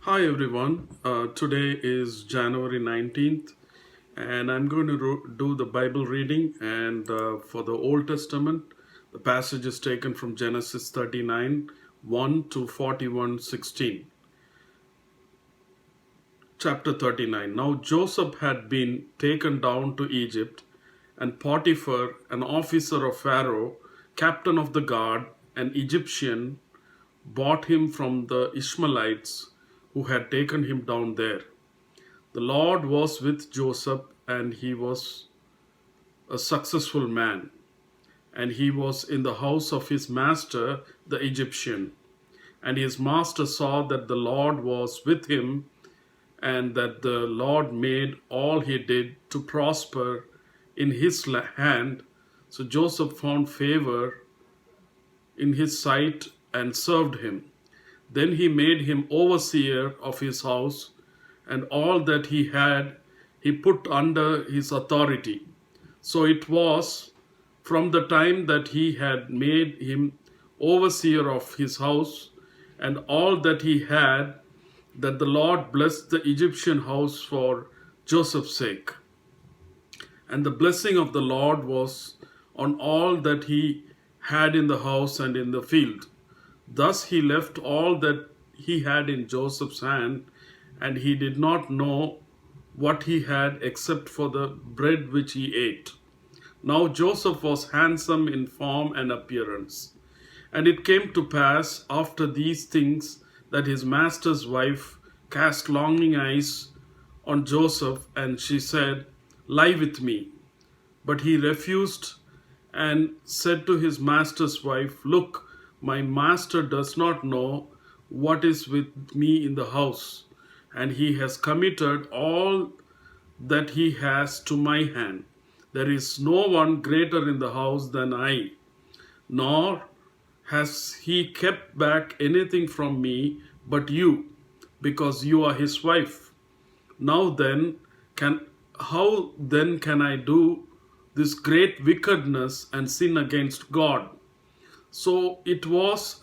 Hi everyone. Today is January 19th, and I'm going to do the Bible reading. And for the Old Testament, the passage is taken from Genesis 39 1 to 41:16. Chapter 39. Now Joseph had been taken down to Egypt, and Potiphar, an officer of Pharaoh, captain of the guard, an Egyptian, bought him from the Ishmaelites who had taken him down there. The Lord was with Joseph, and he was a successful man, and he was in the house of his master, the Egyptian. And his master saw that the Lord was with him, and that the Lord made all he did to prosper in his hand. So Joseph found favor in his sight and served him. Then he made him overseer of his house, and all that he had he put under his authority. So it was from the time that he had made him overseer of his house and all that he had, that the Lord blessed the Egyptian house for Joseph's sake. And the blessing of the Lord was on all that he had in the house and in the field. Thus he left all that he had in Joseph's hand, and he did not know what he had except for the bread which he ate. Now Joseph was handsome in form and appearance. And it came to pass after these things that his master's wife cast longing eyes on Joseph, and she said, "Lie with me." But he refused and said to his master's wife, "Look, my master does not know what is with me in the house, and he has committed all that he has to my hand. There is no one greater in the house than I, nor has he kept back anything from me but you, because you are his wife. Now then, how then can I do this great wickedness and sin against God?" So it was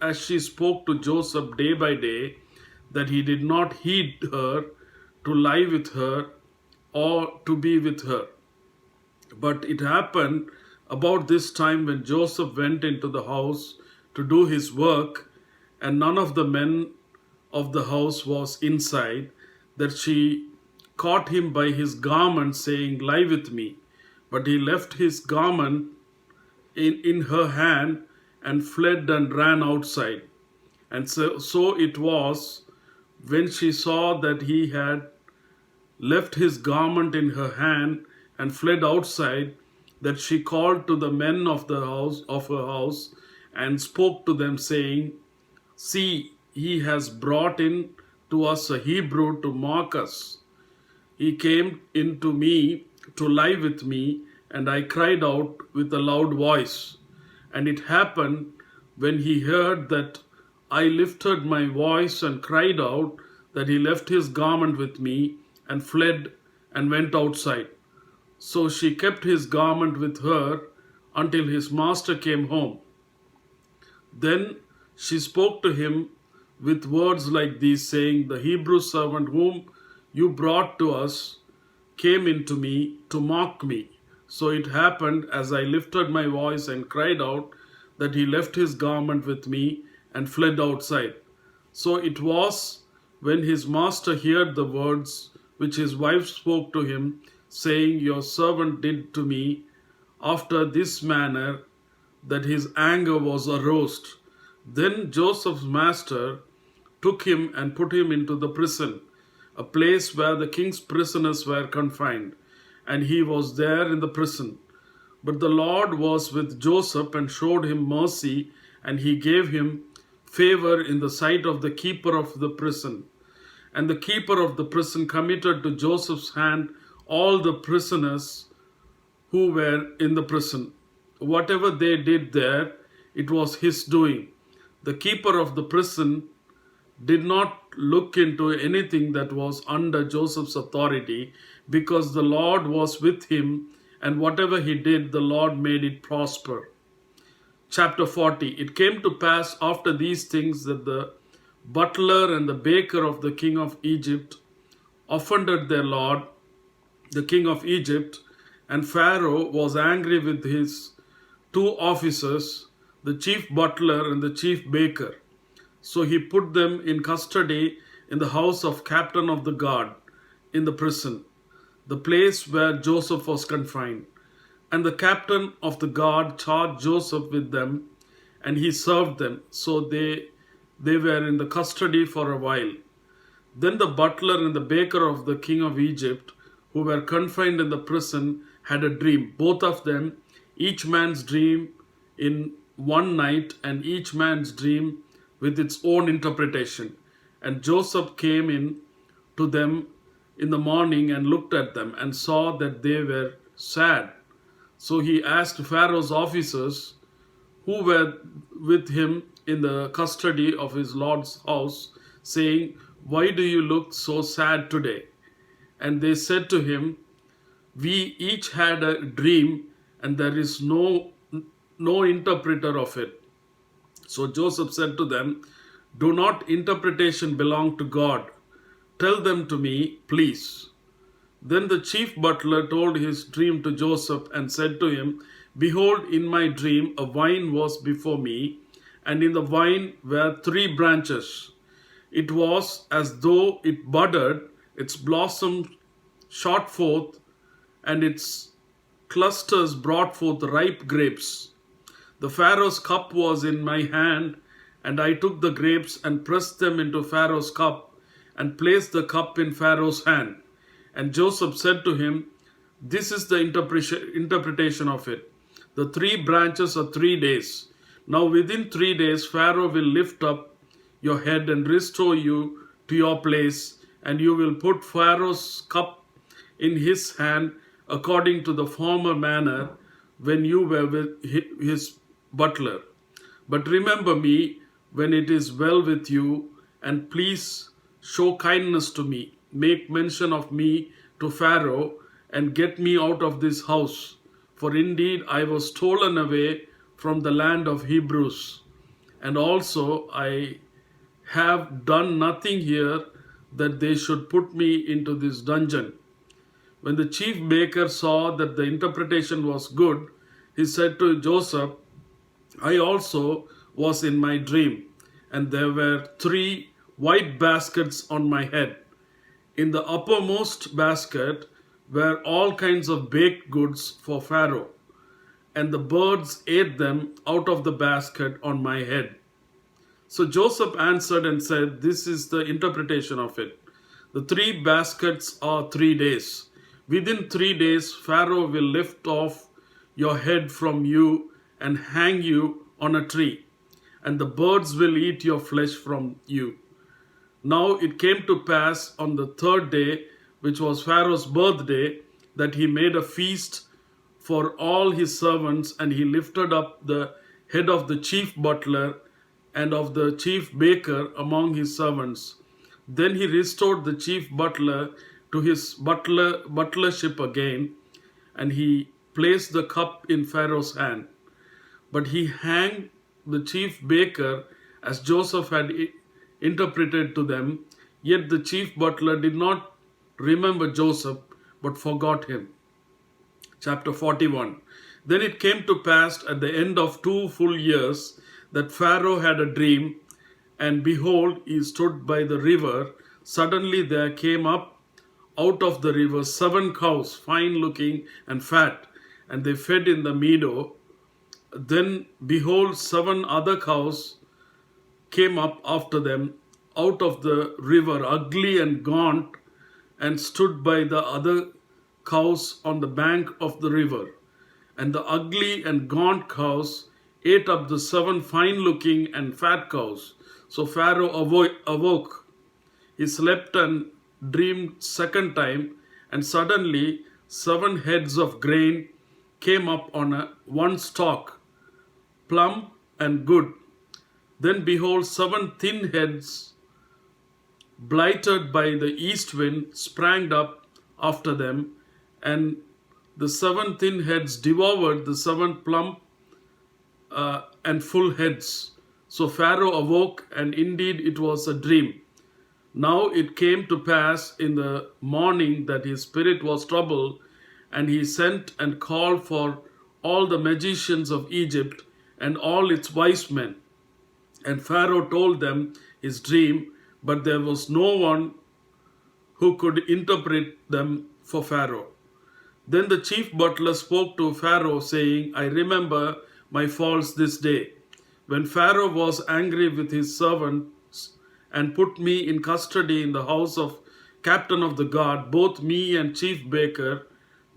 as she spoke to Joseph day by day, that he did not heed her to lie with her or to be with her. But it happened about this time when Joseph went into the house to do his work, and none of the men of the house was inside, that she caught him by his garment, saying, "Lie with me." But he left his garment in her hand and fled and ran outside. And so it was, when she saw that he had left his garment in her hand and fled outside, that she called to the men of her house and spoke to them, saying, "See, he has brought in to us a Hebrew to mock us. He came in to me to lie with me, and I cried out with a loud voice. And it happened, when he heard that I lifted my voice and cried out, that he left his garment with me and fled and went outside. So she kept his garment with her until his master came home. Then she spoke to him with words like these, saying, The Hebrew servant whom you brought to us came into me to mock me. So it happened, as I lifted my voice and cried out, that he left his garment with me and fled outside. So it was, when his master heard the words which his wife spoke to him, saying, Your servant did to me after this manner, that his anger was aroused. Then Joseph's master took him and put him into the prison, a place where the king's prisoners were confined, and he was there in the prison. But the Lord was with Joseph and showed him mercy, and he gave him favor in the sight of the keeper of the prison. And the keeper of the prison committed to Joseph's hand all the prisoners who were in the prison. Whatever they did there, it was his doing. The keeper of the prison did not look into anything that was under Joseph's authority, because the Lord was with him, and whatever he did, the Lord made it prosper. Chapter 40. It came to pass after these things that the butler and the baker of the king of Egypt offended their lord, the king of Egypt, and Pharaoh was angry with his two officers, the chief butler and the chief baker. So he put them in custody in the house of captain of the guard in the prison, the place where Joseph was confined. And the captain of the guard charged Joseph with them, and he served them. So they were in the custody for a while. Then the butler and the baker of the king of Egypt, who were confined in the prison, had a dream. Both of them, each man's dream in one night, and each man's dream with its own interpretation. And Joseph came in to them in the morning and looked at them and saw that they were sad. So he asked Pharaoh's officers who were with him in the custody of his lord's house, saying, "Why do you look so sad today?" And they said to him, "We each had a dream, and there is no interpreter of it." So Joseph said to them, "Do not interpretation belong to God? Tell them to me, please." Then the chief butler told his dream to Joseph and said to him, "Behold, in my dream a vine was before me, and in the vine were 3 branches. It was as though it budded, its blossoms shot forth, and its clusters brought forth ripe grapes. The Pharaoh's cup was in my hand, and I took the grapes and pressed them into Pharaoh's cup, and placed the cup in Pharaoh's hand." And Joseph said to him, "This is the interpretation of it. The 3 branches are 3 days. Now within 3 days Pharaoh will lift up your head and restore you to your place, and you will put Pharaoh's cup in his hand according to the former manner when you were with his butler. But remember me when it is well with you, and please show kindness to me. Make mention of me to Pharaoh, and get me out of this house. For indeed I was stolen away from the land of Hebrews. And also I have done nothing here that they should put me into this dungeon." When the chief baker saw that the interpretation was good, he said to Joseph, "I also was in my dream, and there were 3 white baskets on my head. In the uppermost basket were all kinds of baked goods for Pharaoh, and the birds ate them out of the basket on my head." So Joseph answered and said, "This is the interpretation of it. The 3 baskets are 3 days. Within 3 days Pharaoh will lift off your head from you and hang you on a tree, and the birds will eat your flesh from you." Now it came to pass on the 3rd day, which was Pharaoh's birthday, that he made a feast for all his servants, and he lifted up the head of the chief butler and of the chief baker among his servants. Then he restored the chief butler to his butlership again, and he placed the cup in Pharaoh's hand. But he hanged the chief baker as Joseph had interpreted to them. Yet the chief butler did not remember Joseph, but forgot him. Chapter 41. Then it came to pass at the end of 2 full years that Pharaoh had a dream, and behold, he stood by the river. Suddenly there came up out of the river 7 cows, fine looking and fat, and they fed in the meadow. Then behold, 7 other cows came up after them out of the river, ugly and gaunt, and stood by the other cows on the bank of the river. And the ugly and gaunt cows ate up the 7 fine-looking and fat cows. So Pharaoh awoke. He slept and dreamed 2nd time, and suddenly 7 heads of grain came up on one stalk, plump and good. Then behold, 7 thin heads, blighted by the east wind, sprang up after them, and the 7 thin heads devoured the 7 plump and full heads. So Pharaoh awoke, and indeed it was a dream. Now it came to pass in the morning that his spirit was troubled, and he sent and called for all the magicians of Egypt and all its wise men. And Pharaoh told them his dream, but there was no one who could interpret them for Pharaoh. Then the chief butler spoke to Pharaoh, saying, I remember my faults this day, when Pharaoh was angry with his servants and put me in custody in the house of captain of the guard, both me and chief baker,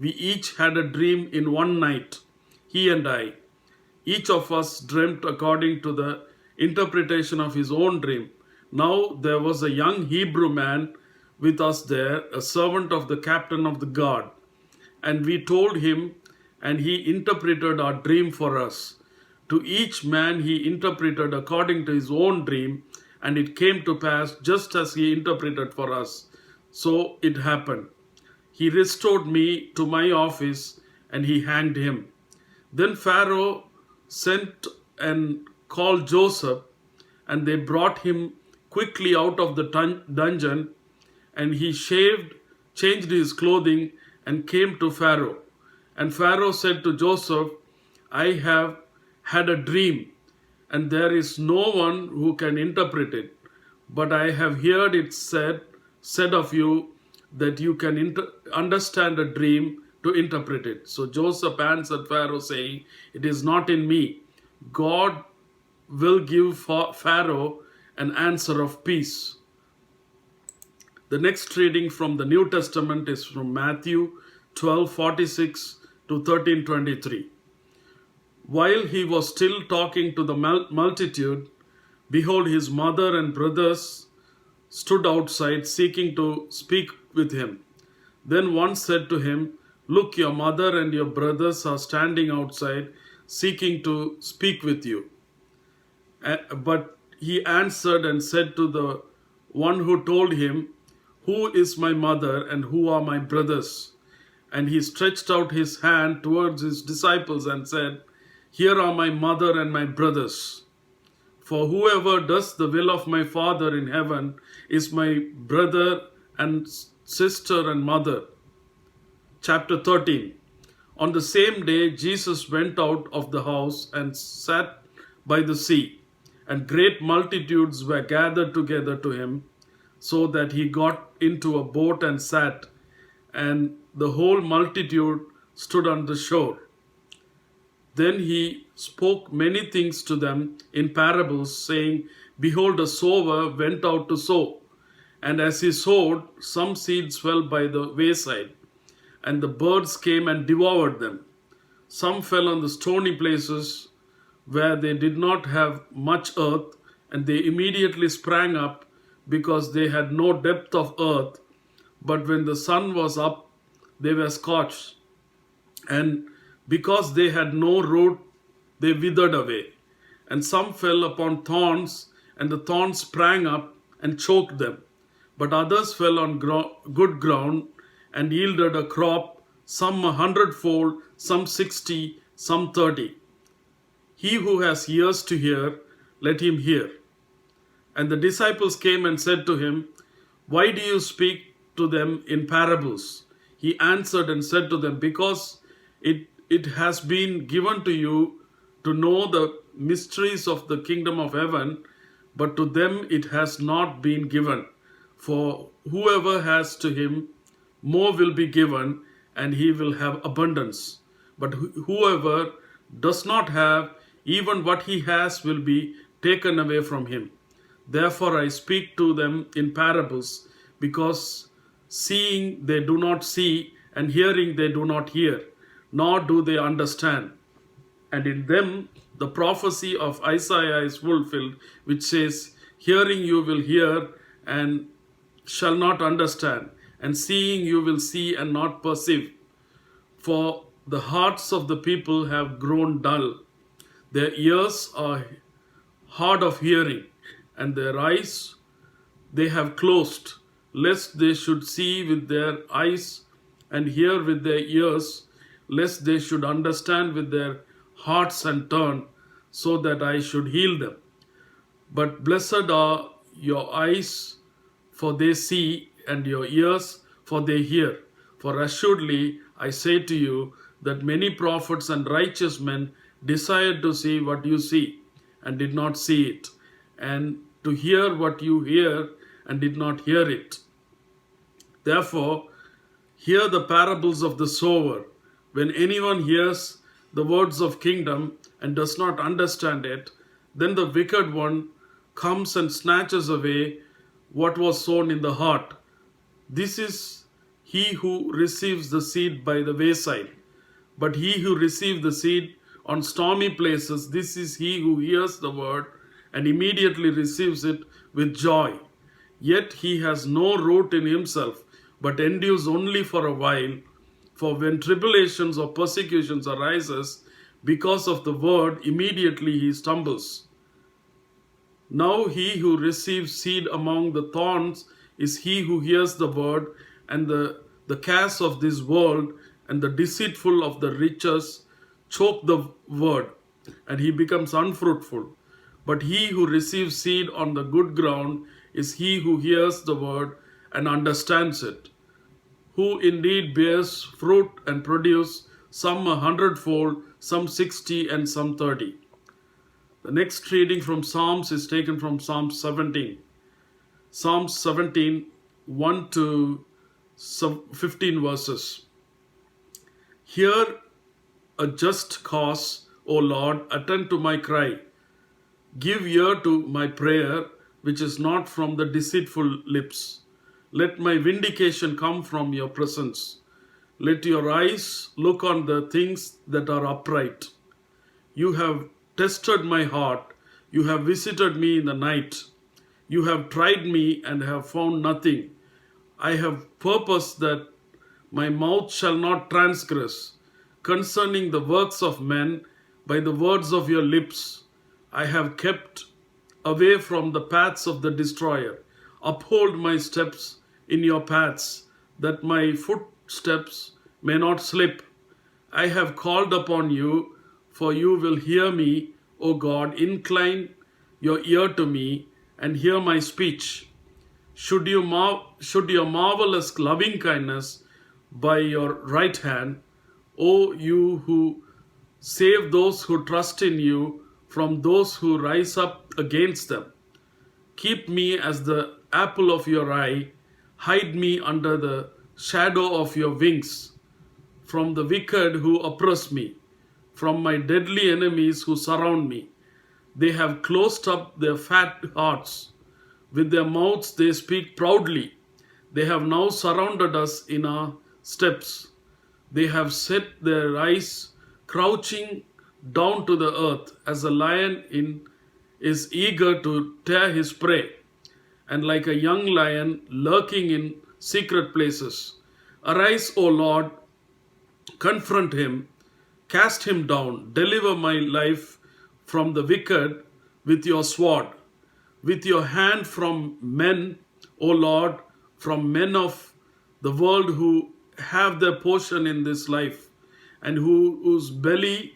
we each had a dream in one night, he and I. Each of us dreamt according to the interpretation of his own dream. Now there was a young Hebrew man with us there, a servant of the captain of the guard. And we told him, and he interpreted our dream for us. To each man he interpreted according to his own dream, and it came to pass just as he interpreted for us. So it happened. He restored me to my office, and he hanged him. Then Pharaoh sent and called Joseph, and they brought him quickly out of the dungeon, and he shaved, changed his clothing, and came to Pharaoh. And Pharaoh said to Joseph, I have had a dream, and there is no one who can interpret it. But I have heard it said of you that you can understand a dream to interpret it. So Joseph answered Pharaoh, saying, it is not in me. God will give Pharaoh an answer of peace. The next reading from the New Testament is from Matthew 12:46 to 13:23. While he was still talking to the multitude, behold, his mother and brothers stood outside seeking to speak with him. Then one said to him, look, your mother and your brothers are standing outside seeking to speak with you. But he answered and said to the one who told him, who is my mother and who are my brothers? And he stretched out his hand towards his disciples and said, here are my mother and my brothers. For whoever does the will of my Father in heaven is my brother and sister and mother. Chapter 13. On the same day, Jesus went out of the house and sat by the sea, and great multitudes were gathered together to him, so that he got into a boat and sat, and the whole multitude stood on the shore. Then he spoke many things to them in parables, saying, behold, a sower went out to sow. And as he sowed, some seeds fell by the wayside, and the birds came and devoured them. Some fell on the stony places where they did not have much earth, and they immediately sprang up because they had no depth of earth. But when the sun was up, they were scorched, and because they had no root, they withered away. And some fell upon thorns, and the thorns sprang up and choked them. But others fell on good ground and yielded a crop, some 100-fold, some 60, some 30. He who has ears to hear, let him hear. And the disciples came and said to him, why do you speak to them in parables? He answered and said to them, because it has been given to you to know the mysteries of the kingdom of heaven, but to them it has not been given. For whoever has to him, more will be given, and he will have abundance. But whoever does not have, even what he has will be taken away from him. Therefore I speak to them in parables, because seeing they do not see, and hearing they do not hear, nor do they understand. And in them the prophecy of Isaiah is fulfilled, which says, hearing you will hear and shall not understand, and seeing you will see and not perceive. For the hearts of the people have grown dull, their ears are hard of hearing, and their eyes they have closed, lest they should see with their eyes and hear with their ears, lest they should understand with their hearts and turn, so that I should heal them. But blessed are your eyes, for they see, and your ears, for they hear. For assuredly I say to you that many prophets and righteous men desired to see what you see, and did not see it, and to hear what you hear, and did not hear it. Therefore, hear the parables of the sower. When anyone hears the words of kingdom and does not understand it, then the wicked one comes and snatches away what was sown in the heart. This is he who receives the seed by the wayside. But he who receives the seed on stormy places, this is he who hears the word and immediately receives it with joy. Yet he has no root in himself, but endures only for a while. For when tribulations or persecutions arises because of the word, immediately he stumbles. Now he who receives seed among the thorns is he who hears the word, and the cares of this world and the deceitful of the riches choke the word, and he becomes unfruitful. But he who receives seed on the good ground is he who hears the word and understands it, who indeed bears fruit and produce, some 100-fold, some 60, and some 30. The next reading from Psalms is taken from Psalm 17. Psalm 17, 1 to 15 verses. Hear a just cause, O Lord, attend to my cry. Give ear to my prayer, which is not from the deceitful lips. Let my vindication come from your presence. Let your eyes look on the things that are upright. You have tested my heart. You have visited me in the night. You have tried me and have found nothing. I have purposed that my mouth shall not transgress. Concerning the works of men, by the words of your lips, I have kept away from the paths of the destroyer. Uphold my steps in your paths, that my footsteps may not slip. I have called upon you, for you will hear me, O God. Incline your ear to me and hear my speech. Should your marvelous loving kindness by your right hand, O you who save those who trust in you from those who rise up against them. Keep me as the apple of your eye. Hide me under the shadow of your wings, from the wicked who oppress me, from my deadly enemies who surround me. They have closed up their fat hearts. With their mouths they speak proudly. They have now surrounded us in our steps. They have set their eyes crouching down to the earth, as a lion is eager to tear his prey, and like a young lion lurking in secret places. Arise, O Lord, confront him, cast him down, deliver my life from the wicked with your sword, with your hand from men, O Lord, from men of the world who have their portion in this life, and whose belly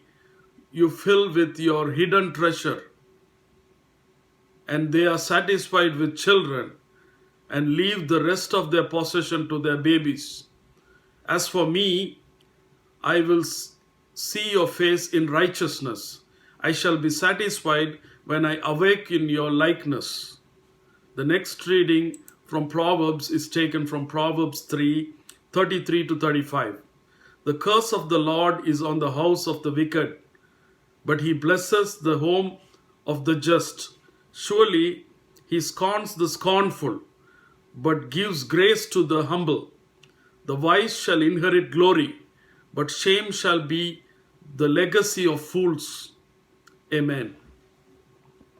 you fill with your hidden treasure. And they are satisfied with children and leave the rest of their possession to their babies. As for me, I will see your face in righteousness. I shall be satisfied when I awake in your likeness. The next reading from Proverbs is taken from Proverbs 3, 33 to 35. The curse of the Lord is on the house of the wicked, but he blesses the home of the just. Surely he scorns the scornful, but gives grace to the humble. The wise shall inherit glory, but shame shall be the legacy of fools. Amen.